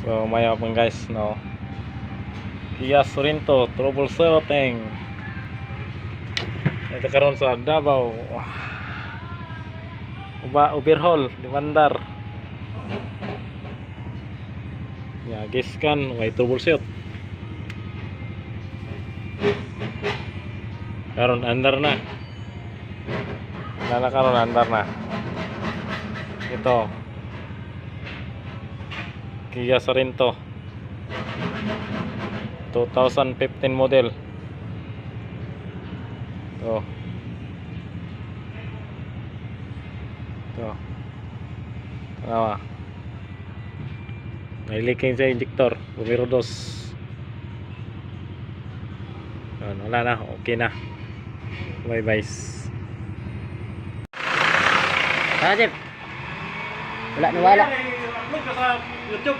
So mayapon guys, no. Kia Sorento troubleshooting. Ito karon sa Davao. Overhaul di Bandar. Ya, giskan way troubleshoot. Karon andar na. Karon andar na. Ito. Kia Sorento 2015 model. Tuh. Tuh. Kenapa? May leaking sa injector, numero 2. Wala na, okay na. Bye bye. Jeep. Wala na wala. Upload ka sa YouTube.